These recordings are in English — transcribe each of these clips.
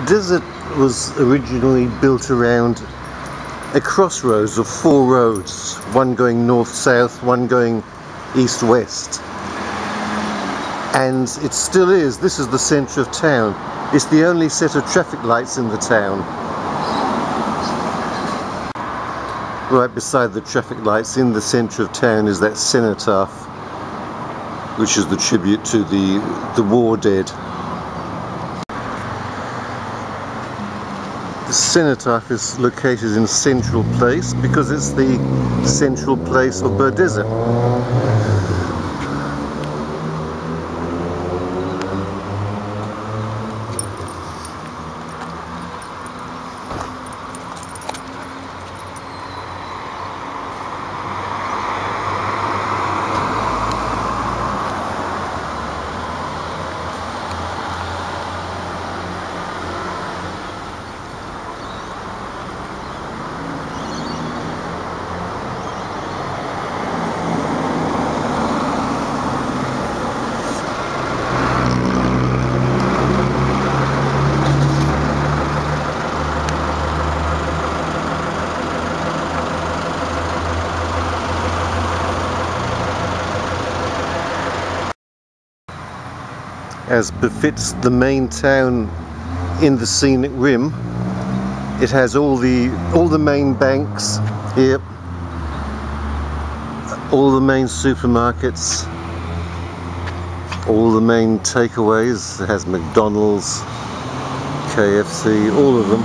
Beaudesert was originally built around a crossroads of 4 roads, one going north-south, one going east-west. And it still is. This is the centre of town. It's the only set of traffic lights in the town. Right beside the traffic lights in the centre of town is that cenotaph, which is the tribute to the war dead. The cenotaph is located in Central Place because it's the central place of Beaudesert. As befits the main town in the scenic rim, it has all the main banks here, all the main supermarkets, all the main takeaways. It has McDonald's, KFC, all of them.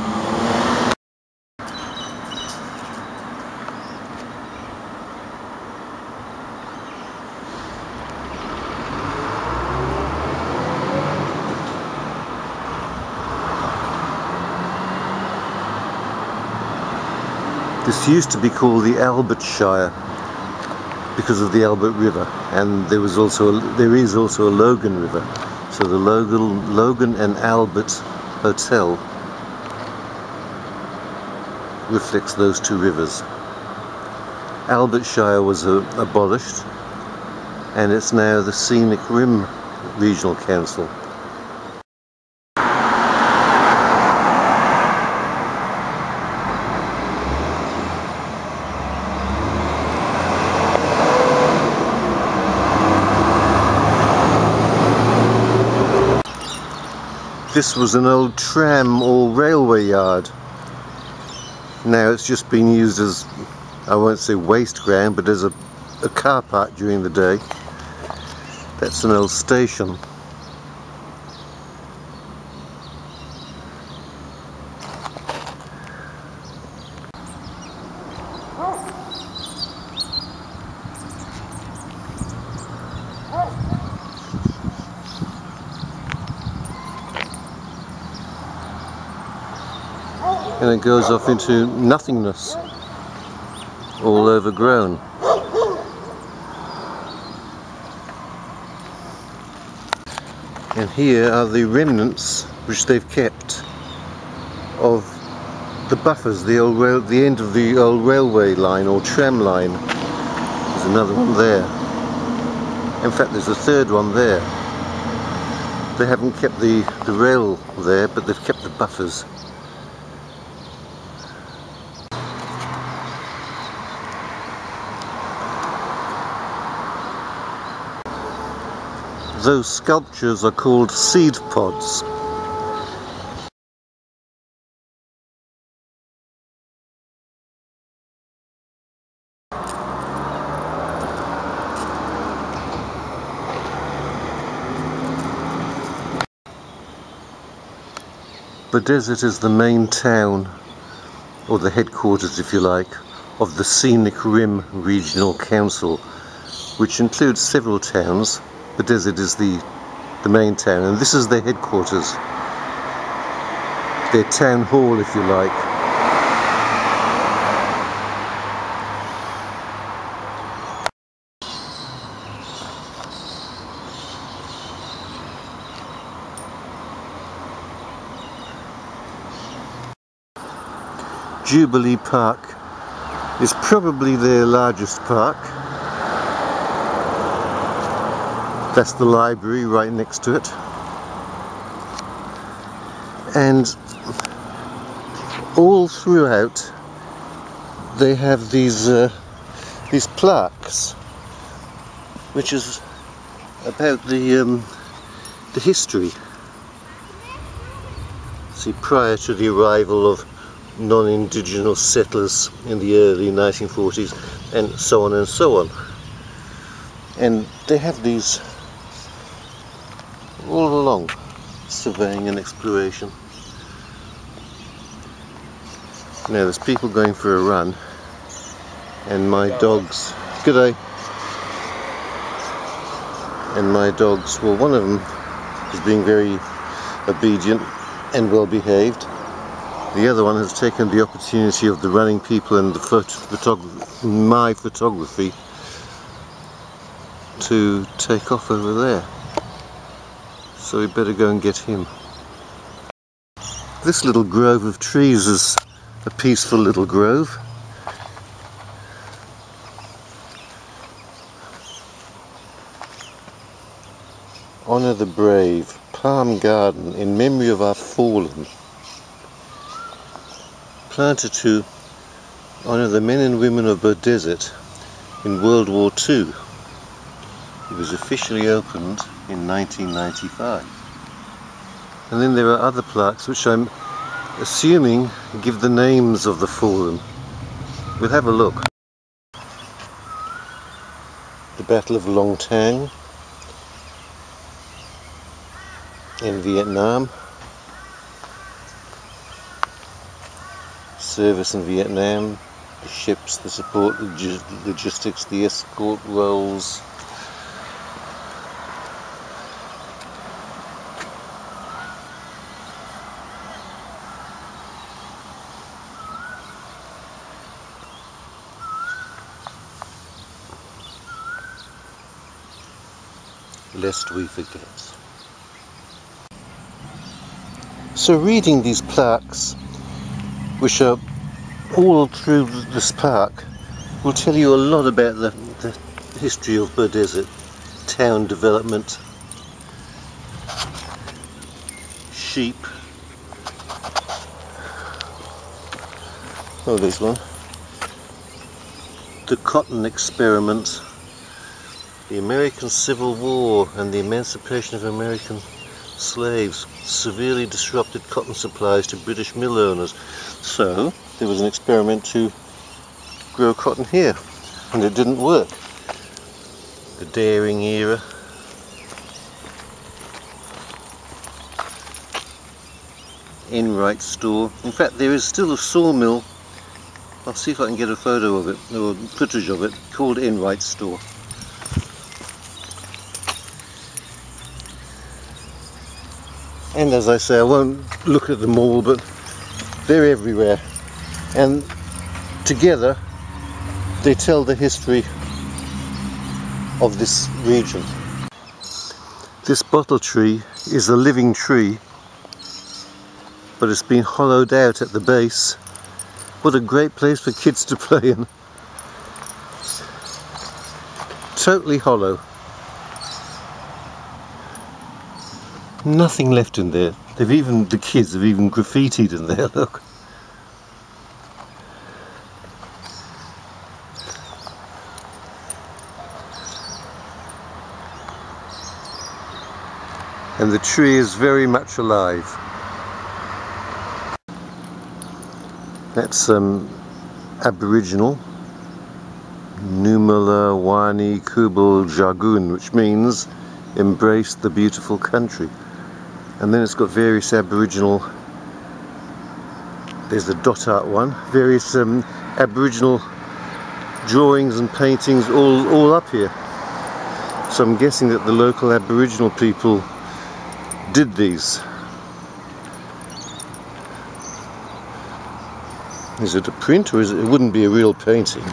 This used to be called the Albert Shire because of the Albert River, and there is also a Logan River. So the Logan and Albert Hotel reflects those two rivers. Albert Shire was abolished, and it's now the Scenic Rim Regional Council. This was an old tram or railway yard. Now it's just been used as, I won't say waste ground, but as a car park during the day. That's an old station. And it goes off into nothingness, all overgrown. And here are the remnants which they've kept of the buffers, the end of the old railway line or tram line. There's another one there. In fact, there's a third one there. They haven't kept the rail there, but they've kept the buffers. Those sculptures are called seed pods. Beaudesert is the main town, or the headquarters if you like, of the Scenic Rim Regional Council, which includes several towns. Beaudesert is the main town, and this is their headquarters, their town hall if you like. Jubilee Park is probably their largest park. That's the library right next to it. And all throughout they have these plaques, which is about the history. See, prior to the arrival of non-indigenous settlers in the early 1940s, and so on and so on. And they have these all along, surveying and exploration. Now there's people going for a run, and my dogs, g'day, and my dogs, well, one of them is being very obedient and well behaved. The other one has taken the opportunity of the running people and the my photography to take off over there. So we better go and get him. This little grove of trees is a peaceful little grove. Honour the brave. Palm garden in memory of our fallen. Planted to honour the men and women of Beaudesert in World War II. It was officially opened in 1995. And then there are other plaques which I'm assuming give the names of the fallen. We'll have a look. The Battle of Long Tang in Vietnam. Service in Vietnam, the ships, the support, the logistics, the escort roles. Lest we forget. So reading these plaques, which are all through this park, will tell you a lot about the history of Beaudesert, town development, sheep. Oh, there's one. The cotton experiment, the American Civil War and the emancipation of American slaves severely disrupted cotton supplies to British mill owners. So there was an experiment to grow cotton here, and it didn't work. The Daring era. Enright store. In fact, there is still a sawmill. I'll see if I can get a photo of it, or footage of it, called Enright store. And as I say, I won't look at them all, but they're everywhere. And together, they tell the history of this region. This bottle tree is a living tree, but it's been hollowed out at the base. What a great place for kids to play in. Totally hollow. Nothing left in there. The kids have even graffitied in there, look. And the tree is very much alive. That's Aboriginal. Numala Wani Kubal Jagun, which means embrace the beautiful country. And then it's got various Aboriginal, there's the dot art one, various Aboriginal drawings and paintings all up here. So I'm guessing that the local Aboriginal people did these. Is it a print, or is it wouldn't be a real painting?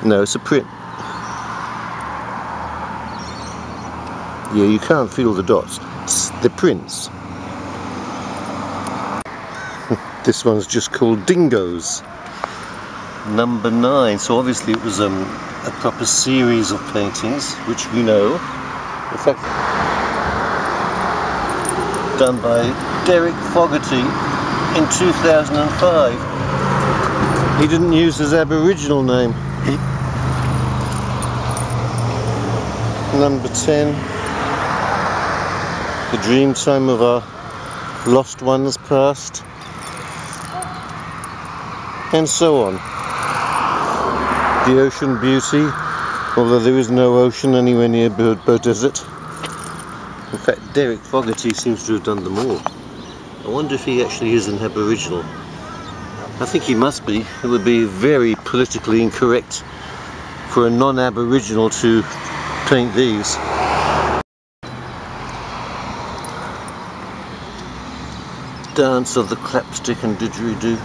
No, it's a print. Yeah, you can't feel the dots. It's the prints. This one's just called Dingoes. Number 9. So obviously it was a proper series of paintings, which we know. In fact, done by Derek Fogarty in 2005. He didn't use his Aboriginal name. Number 10. The dream time of our lost ones past. And so on. The ocean beauty, although there is no ocean anywhere near Beaudesert. In fact, Derek Fogarty seems to have done them all. I wonder if he actually is an Aboriginal. I think he must be. It would be very politically incorrect for a non-Aboriginal to paint these. Dance of the clapstick and didgeridoo.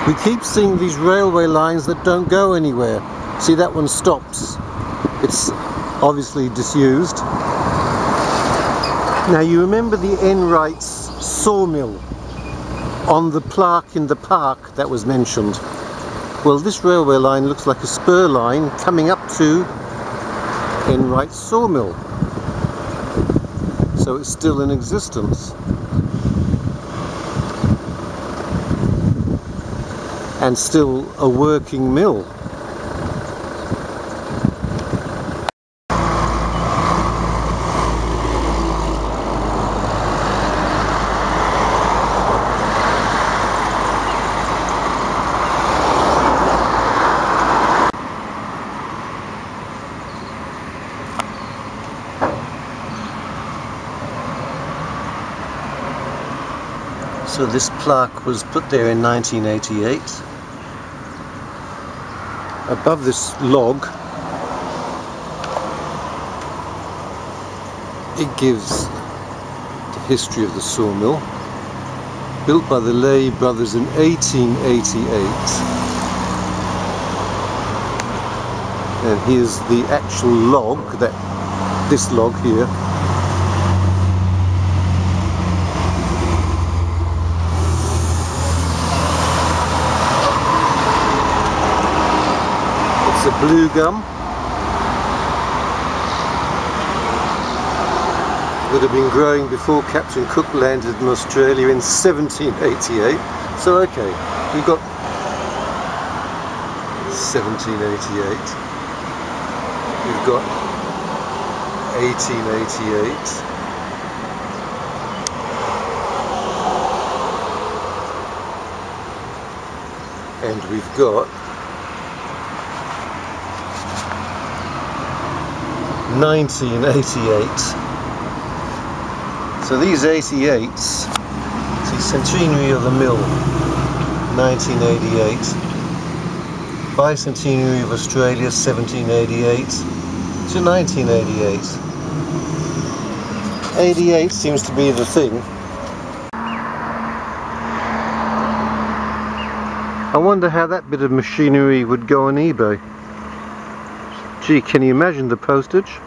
We keep seeing these railway lines that don't go anywhere. See, that one stops. It's obviously disused. Now you remember the Enright's sawmill on the plaque in the park that was mentioned. Well, this railway line looks like a spur line coming up to Enright's sawmill. So it's still in existence. And still a working mill. So this plaque was put there in 1988. Above this log, it gives the history of the sawmill, built by the Lay brothers in 1888. And here's the actual log, this log here. It's a blue gum. Would have been growing before Captain Cook landed in Australia in 1788. So okay, we've got 1788. We've got 1888. And we've got 1988. So these 88s, see, centenary of the mill, 1988. Bicentenary of Australia, 1788 to 1988. 88 seems to be the thing. I wonder how that bit of machinery would go on eBay. Gee, can you imagine the postage?